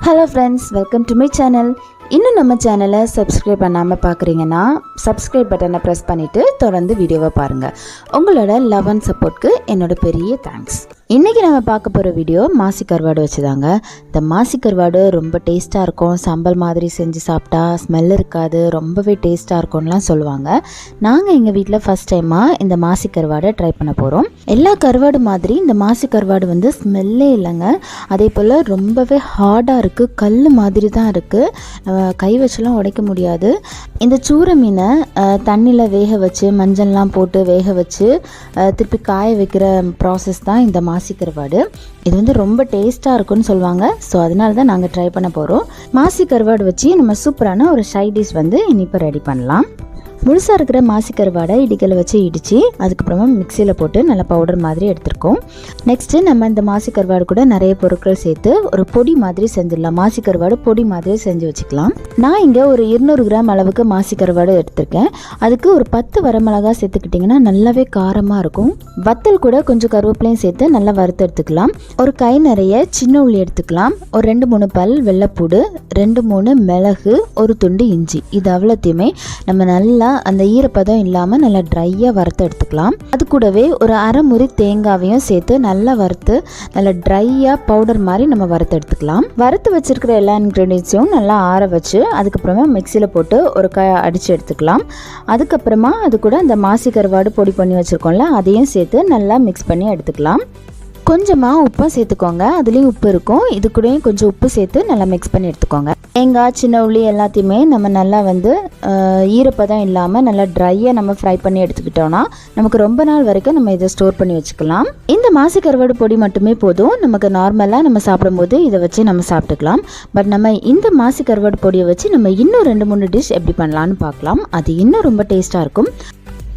Hello friends, welcome to my channel. இன்னும் நம்ம சேனலை சப்ஸ்கிரைப் பண்ணாமல் பார்க்குறீங்கன்னா சப்ஸ்கிரைப் பட்டனை ப்ரெஸ் பண்ணிவிட்டு தொடர்ந்து வீடியோவை பாருங்கள். உங்களோட லவ் அண்ட் சப்போர்ட்க்கு என்னோட பெரிய தேங்க்ஸ். இன்றைக்கி நம்ம பார்க்க போகிற வீடியோ மாசி கருவாடு வச்சுதாங்க. இந்த மாசி கருவாடு ரொம்ப டேஸ்ட்டாக இருக்கும், சம்பல் மாதிரி செஞ்சு சாப்பிட்டா ஸ்மெல் இருக்காது, ரொம்பவே டேஸ்ட்டாக இருக்கும்லாம் சொல்லுவாங்க. நாங்கள் எங்கள் வீட்டில் ஃபஸ்ட் டைமாக இந்த மாசி கருவாடை ட்ரை பண்ண போகிறோம். எல்லா கருவாடு மாதிரி இந்த மாசி கருவாடு வந்து ஸ்மெல்லே இல்லைங்க. அதே போல் ரொம்பவே ஹார்டாக இருக்குது, கல் மாதிரி தான் இருக்குது, கை வச்சுலாம் உடைக்க முடியாது. இந்த சூரை மீனை தண்ணியில் வேக வச்சு மஞ்சள்லாம் போட்டு வேக வச்சு திருப்பி காய வைக்கிற ப்ராசஸ் தான் இந்த மாசி கருவாடு. இது வந்து ரொம்ப டேஸ்ட்டாக இருக்குன்னு சொல்லுவாங்க. ஸோ அதனால தான் நாங்கள் ட்ரை பண்ண போகிறோம். மாசி கருவாடு வச்சு நம்ம சூப்பரான ஒரு சைட் டிஷ் வந்து இப்போ ரெடி பண்ணலாம். முழுசாக இருக்கிற மாசி கருவாடை இடிக்கலை வச்சு இடித்து அதுக்கப்புறமா மிக்சியில் போட்டு நல்லா பவுடர் மாதிரி எடுத்துருக்கோம். நெக்ஸ்ட்டு நம்ம இந்த மாசி கருவாடு கூட நிறைய பொருட்கள் சேர்த்து ஒரு பொடி மாதிரி செஞ்சிடலாம். மாசி கருவாடு பொடி மாதிரி செஞ்சு வச்சுக்கலாம். நான் இங்கே ஒரு 200 கிராம் அளவுக்கு மாசி கருவாடு எடுத்திருக்கேன். அதுக்கு ஒரு 10 வரமிளகாய் சேர்த்துக்கிட்டிங்கன்னா நல்லாவே காரமாக இருக்கும். வத்தல் கூட கொஞ்சம் கருவேப்பிலையும் சேர்த்து நல்லா வறுத்து எடுத்துக்கலாம். ஒரு கை நிறைய சின்ன உள்ளி எடுத்துக்கலாம். ஒரு 2-3 பல் வெள்ளைப்பூடு, 2-3 மிளகு, ஒரு துண்டு இஞ்சி. இது அவ்வளோத்தையுமே நம்ம நல்லா அந்த ஈரப்பதம் இல்லாமல் நல்லா ட்ரையாக வறுத்து எடுத்துக்கலாம். அது கூடவே ஒரு அரை முறி தேங்காவையும் சேர்த்து நல்லா வறுத்து நல்லா ட்ரையாக பவுடர் மாதிரி நம்ம வறுத்து எடுத்துக்கலாம். வறுத்து வச்சிருக்கிற எல்லா இன்க்ரீடியன்ஸையும் நல்லா ஆற வச்சு அதுக்கப்புறமா மிக்சியில் போட்டு ஒரு அடித்து எடுத்துக்கலாம். அதுக்கப்புறமா அது கூட அந்த மாசி கருவாடு பொடி பண்ணி வச்சுருக்கோம்ல, அதையும் சேர்த்து நல்லா மிக்ஸ் பண்ணி எடுத்துக்கலாம். கொஞ்சமாக உப்பை சேர்த்துக்கோங்க, அதுலேயும் உப்பு இருக்கும். இது கூடயும் கொஞ்சம் உப்பு சேர்த்து நல்லா மிக்ஸ் பண்ணி எடுத்துக்கோங்க. தேங்காய், சின்ன உள்ளி எல்லாத்தையுமே நம்ம நல்லா வந்து ஈரப்பதம் இல்லாமல் நல்லா ட்ரையாக நம்ம ஃப்ரை பண்ணி எடுத்துக்கிட்டோன்னா நமக்கு ரொம்ப நாள் வரைக்கும் நம்ம இதை ஸ்டோர் பண்ணி வச்சுக்கலாம். இந்த மாசி கருவாடு பொடி மட்டுமே போதும். நமக்கு நார்மலாக நம்ம சாப்பிடும்போது இதை வச்சு நம்ம சாப்பிட்டுக்கலாம். பட் நம்ம இந்த மாசி கருவாடு பொடியை வச்சு நம்ம இன்னும் 2-3 டிஷ் எப்படி பண்ணலான்னு பார்க்கலாம். அது இன்னும் ரொம்ப டேஸ்ட்டாக இருக்கும்.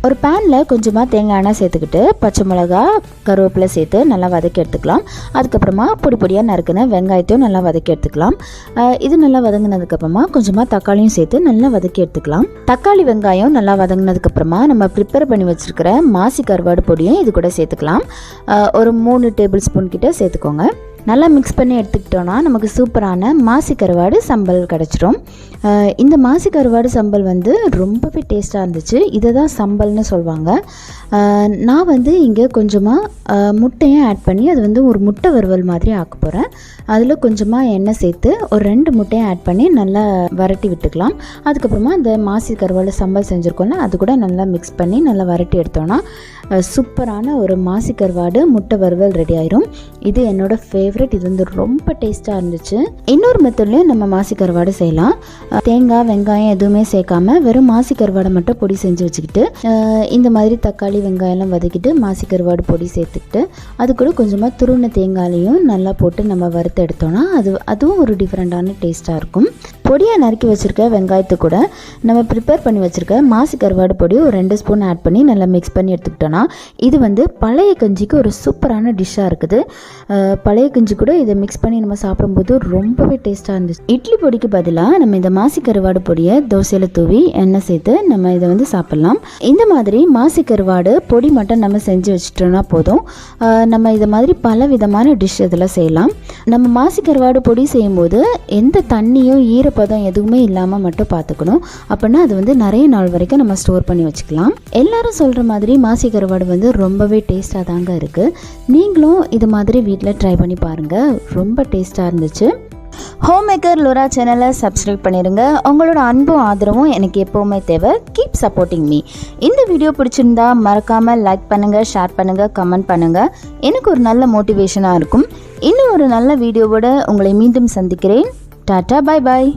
ஒரு பேனில் கொஞ்சமாக தேங்காய் எண்ணெய் சேர்த்துக்கிட்டு பச்சை மிளகா, கருவேப்பிலை சேர்த்து நல்லா வதக்கி எடுத்துக்கலாம். அதுக்கப்புறமா பொடி பொடியாக நறுக்கின வெங்காயத்தையும் நல்லா வதக்கி எடுத்துக்கலாம். இது நல்லா வதங்கினதுக்கப்புறமா கொஞ்சமாக தக்காளியும் சேர்த்து நல்லா வதக்கி எடுத்துக்கலாம். தக்காளி வெங்காயம் நல்லா வதங்கினதுக்கப்புறமா நம்ம ப்ரிப்பேர் பண்ணி வச்சுருக்கிற மாசி கருவாடு பொடியும் இது கூட சேர்த்துக்கலாம். ஒரு 3 டேபிள் ஸ்பூன் கிட்ட சேர்த்துக்கோங்க. நல்லா மிக்ஸ் பண்ணி எடுத்துக்கிட்டோன்னா நமக்கு சூப்பரான மாசி கருவாடு சம்பல் கிடச்சிரும். இந்த மாசி கருவாடு சம்பல் வந்து ரொம்பவே டேஸ்ட்டாக இருந்துச்சு. இதை தான் சம்பல்னு சொல்லுவாங்க. நான் வந்து இங்கே கொஞ்சமாக முட்டையும் ஆட் பண்ணி அது வந்து ஒரு முட்டை வறுவல் மாதிரி ஆக்க போகிறேன். அதில் கொஞ்சமாக எண்ணெய் சேர்த்து ஒரு 2 முட்டையும் ஆட் பண்ணி நல்லா வரட்டி விட்டுக்கலாம். அதுக்கப்புறமா இந்த மாசி கருவாடு சம்பல் செஞ்சுருக்கோம்ல, அது கூட நல்லா மிக்ஸ் பண்ணி நல்லா வரட்டி எடுத்தோன்னா சூப்பரான ஒரு மாசி கருவாடு முட்டை வறுவல் ரெடி ஆயிரும். இது என்னோடய ஃபேவரட். இது வந்து ரொம்ப டேஸ்ட்டாக இருந்துச்சு. இன்னொரு மெத்தட்லையும் நம்ம மாசி கருவாடு செய்யலாம். தேங்காய், வெங்காயம் எதுவுமே சேர்க்காம வெறும் மாசி கருவாடை மட்டும் பொடி செஞ்சு வச்சுக்கிட்டு இந்த மாதிரி தக்காளி, வெங்காயம்லாம் வதக்கிட்டு மாசி கருவாடு பொடி சேர்த்துக்கிட்டு அது கூட கொஞ்சமாக துருவின தேங்காயையும் நல்லா போட்டு நம்ம வறுத்து எடுத்தோன்னா அதுவும் ஒரு டிஃப்ரெண்ட்டான டேஸ்ட்டாக இருக்கும். பொடியாக நறுக்கி வச்சுருக்க வெங்காயத்தை கூட நம்ம ப்ரிப்பேர் பண்ணி வச்சுருக்க மாசி கருவாடு பொடி ஒரு 2 ஸ்பூன் ஆட் பண்ணி நல்லா மிக்ஸ் பண்ணி எடுத்துக்கிட்டோன்னா இது வந்து பழைய கஞ்சிக்கு ஒரு சூப்பரான டிஷ்ஷாக இருக்குது. பழைய கஞ்சி கூட இதை மிக்ஸ் பண்ணி நம்ம சாப்பிடும்போது ரொம்பவே டேஸ்ட்டாக இருந்துச்சு. இட்லி பொடிக்கு பதிலாக நம்ம இந்த மாசி கருவாடு பொடியை தோசையில் தூவி எண்ணெய் சேர்த்து நம்ம இதை வந்து சாப்பிட்லாம். இந்த மாதிரி மாசி கருவாடு பொடி மட்டும் நம்ம செஞ்சு வச்சுட்டோம்னா போதும். நம்ம இதை மாதிரி பல விதமான டிஷ் இதில் செய்யலாம். நம்ம மாசி கருவாடு பொடி செய்யும்போது எந்த தண்ணியும் ஈரப்பதம் எதுவுமே இல்லாமல் மட்டும் பார்த்துக்கணும். அப்படின்னா அது வந்து நிறைய நாள் வரைக்கும் நம்ம ஸ்டோர் பண்ணி வச்சுக்கலாம். எல்லாரும் சொல்கிற மாதிரி மாசி கருவாடு வந்து ரொம்பவே டேஸ்ட்டாக தாங்க இருக்குது. நீங்களும் இது மாதிரி வீட்டில் ட்ரை பண்ணி பாருங்கள், ரொம்ப டேஸ்ட்டாக இருந்துச்சு. ஹோம் மேக்கர் லோரா சேனலை சப்ஸ்கிரைப் பண்ணிடுங்க. உங்களோட அன்பும் ஆதரவும் எனக்கு எப்போவுமே தேவை. Keep supporting me. இந்த வீடியோ பிடிச்சிருந்தா மறக்காமல் லைக் பண்ணுங்கள், ஷேர் பண்ணுங்கள், கமெண்ட் பண்ணுங்கள். எனக்கு ஒரு நல்ல மோட்டிவேஷனாக இருக்கும். இன்னும் ஒரு நல்ல வீடியோவோட உங்களை மீண்டும் சந்திக்கிறேன். டாட்டா, பாய் பாய்.